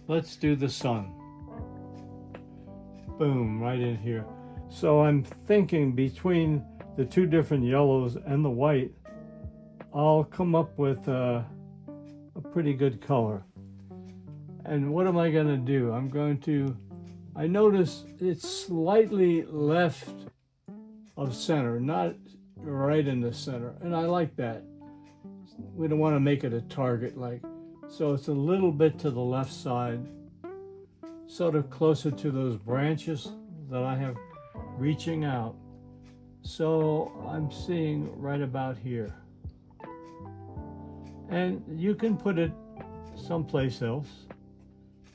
let's do the sun. Boom, right in here. So I'm thinking between the two different yellows and the white, I'll come up with a pretty good color. And what am I going to do? I notice it's slightly left of center, not right in the center. And I like that. We don't want to make it a target so it's a little bit to the left side, sort of closer to those branches that I have reaching out. So I'm seeing right about here. And you can put it someplace else.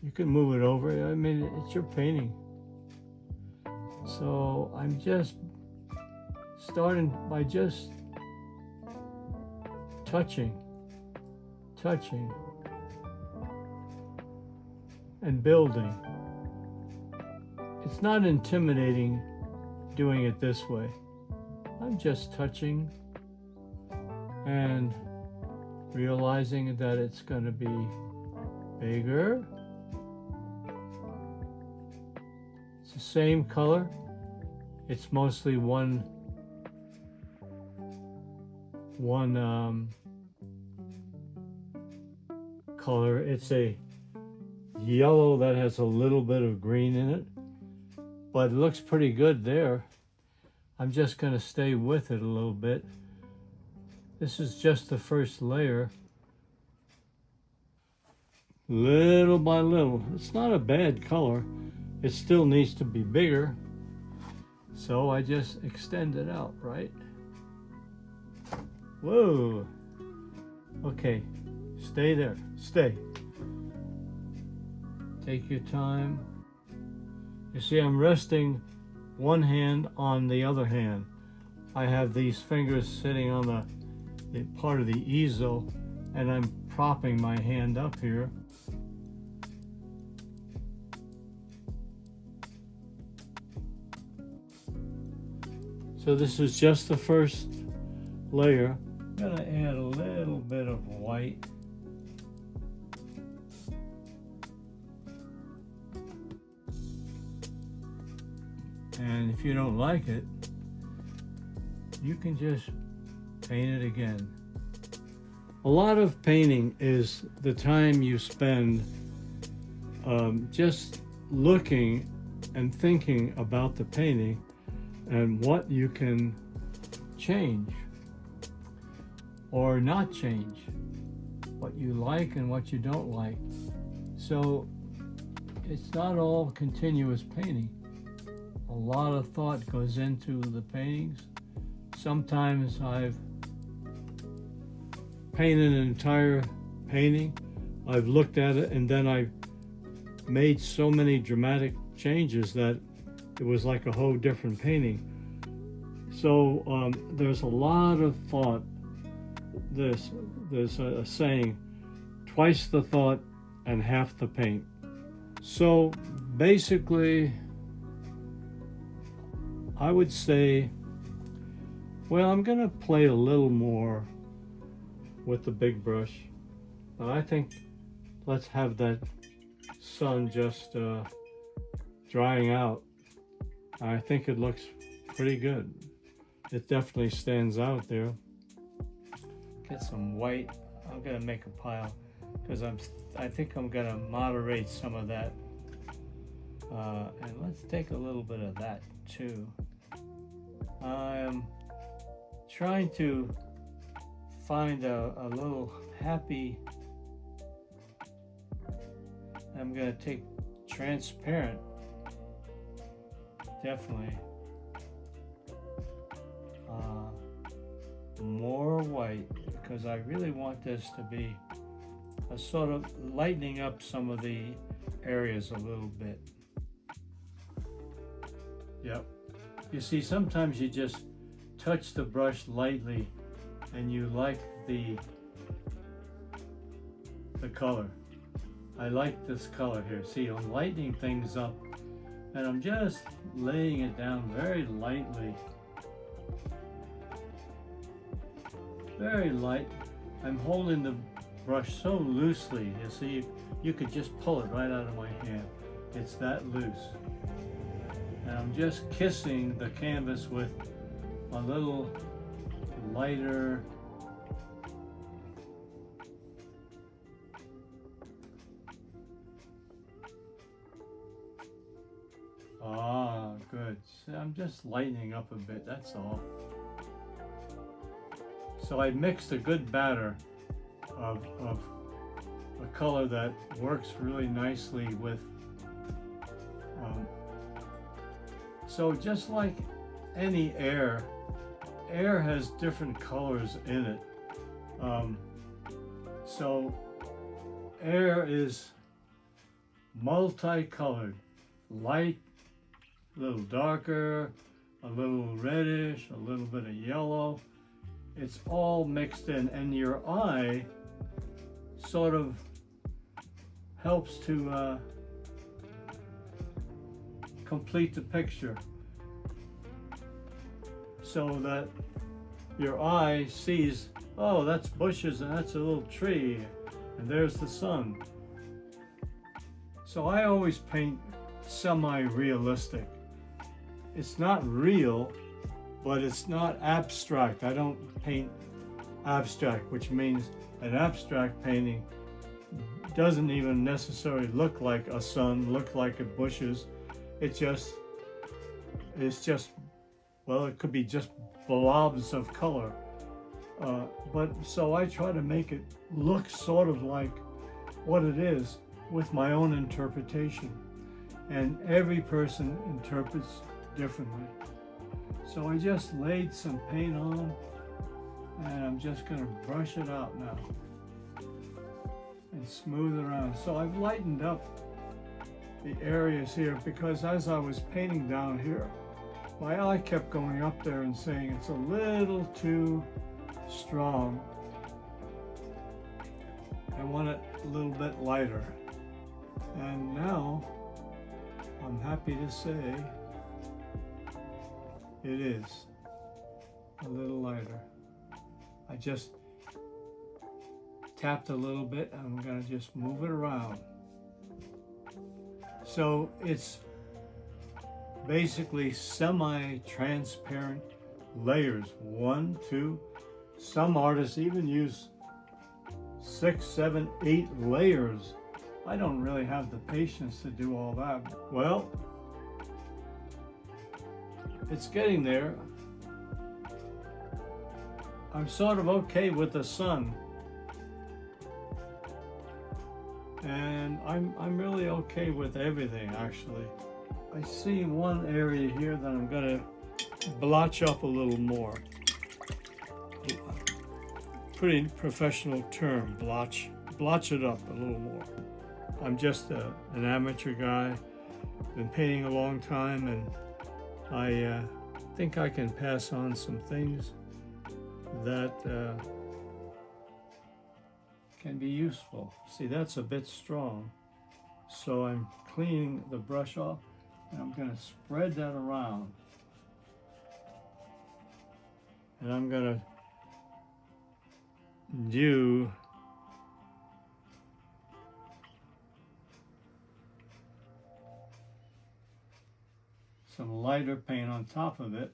You can move it over. I mean, it's your painting. So I'm just starting by just touching, and building. It's not intimidating doing it this way. I'm just touching and realizing that it's going to be bigger. It's the same color. It's mostly one color. It's a yellow that has a little bit of green in it, but it looks pretty good there. I'm just going to stay with it a little bit. This is just the first layer. Little by little. It's not a bad color. It still needs to be bigger. So I just extend it out, right? Whoa. Okay, stay there, stay. Take your time. You see, I'm resting one hand on the other hand. I have these fingers sitting on the part of the easel, and I'm propping my hand up here. So this is just the first layer. I'm gonna add a little bit of white. And if you don't like it, you can just paint it again. A lot of painting is the time you spend just looking and thinking about the painting and what you can change or not change, what you like and what you don't like. So it's not all continuous painting. A lot of thought goes into the paintings. Sometimes I've painted an entire painting. I've looked at it and then I've made so many dramatic changes that it was like a whole different painting. So there's a lot of thought. There's a saying, twice the thought and half the paint. So basically, I would say, well, I'm gonna play a little more with the big brush, but I think let's have that sun just drying out. I think it looks pretty good. It definitely stands out there. Get some white. I'm gonna make a pile because I think I'm gonna moderate some of that. And let's take a little bit of that too. I'm trying to find a little happy. I'm gonna take transparent, definitely. More white, because I really want this to be a sort of lightening up some of the areas a little bit. Yep. You see, sometimes you just touch the brush lightly and you like the color. I like this color here. See, I'm lightening things up and I'm just laying it down very lightly. Very light. I'm holding the brush so loosely. You see, you could just pull it right out of my hand. It's that loose. And I'm just kissing the canvas with a little lighter good. See, I'm just lightening up a bit, that's all. So I mixed a good batter of a color that works really nicely with so just like any air has different colors in it. So air is multicolored, light, a little darker, a little reddish, a little bit of yellow. It's all mixed in, and your eye sort of helps to complete the picture so that your eye sees, oh, that's bushes and that's a little tree and there's the sun. So I always paint semi-realistic. It's not real, but it's not abstract. I don't paint abstract, which means an abstract painting doesn't even necessarily look like a sun, look like a bushes. It's just, well, it could be just blobs of color. But so I try to make it look sort of like what it is with my own interpretation. And every person interprets differently. So I just laid some paint on, and I'm just going to brush it out now and smooth it around. So I've lightened up the areas here because as I was painting down here, my eye kept going up there and saying it's a little too strong. I want it a little bit lighter. And now I'm happy to say it is a little lighter. I just tapped a little bit and I'm going to just move it around. So it's basically semi-transparent layers. 1, 2, some artists even use 6, 7, 8 layers. I don't really have the patience to do all that. Well, it's getting there. I'm sort of okay with the sun. And I'm really okay with everything, actually. I see one area here that I'm gonna blotch up a little more. Pretty professional term, blotch it up a little more. I'm just an amateur guy, been painting a long time, and I think I can pass on some things that can be useful. See, that's a bit strong. So I'm cleaning the brush off and I'm going to spread that around. And I'm going to do some lighter paint on top of it.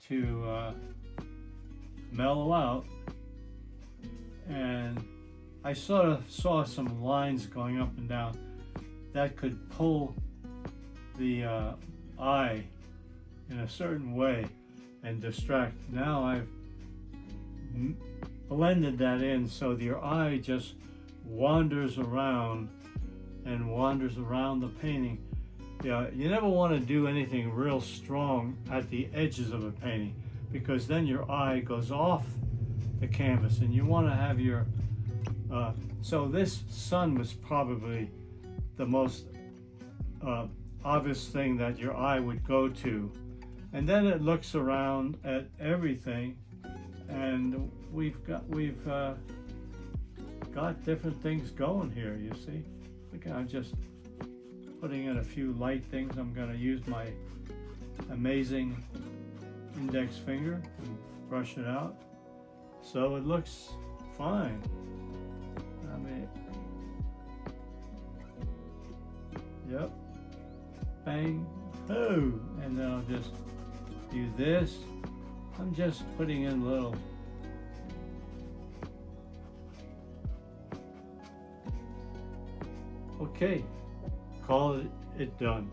To mellow out, and I sort of saw some lines going up and down that could pull the eye in a certain way and distract. Now I've blended that in so your eye just wanders around and wanders around the painting. Yeah, you never want to do anything real strong at the edges of a painting because then your eye goes off the canvas and you want to have your so this sun was probably the most obvious thing that your eye would go to, and then it looks around at everything, and we've got got different things going here, you see. Look, I'm just putting in a few light things. I'm going to use my amazing index finger and brush it out. So it looks fine. I mean, yep, bang, oh, and then I'll just do this. I'm just putting in little okay, call it done.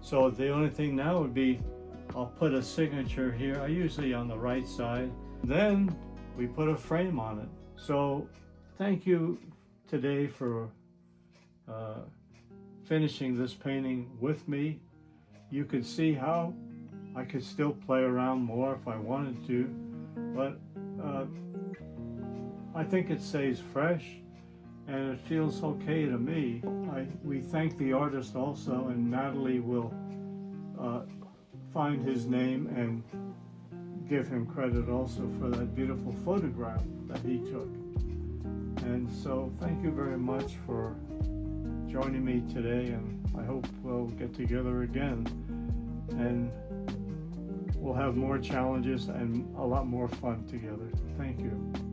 So the only thing now would be I'll put a signature here, usually on the right side. Then we put a frame on it. So thank you today for finishing this painting with me. You could see how I could still play around more if I wanted to, but I think it stays fresh and it feels okay to me. We thank the artist also, and Natalie will find his name and give him credit also for that beautiful photograph that he took. And so thank you very much for joining me today, and I hope we'll get together again and we'll have more challenges and a lot more fun together. Thank you.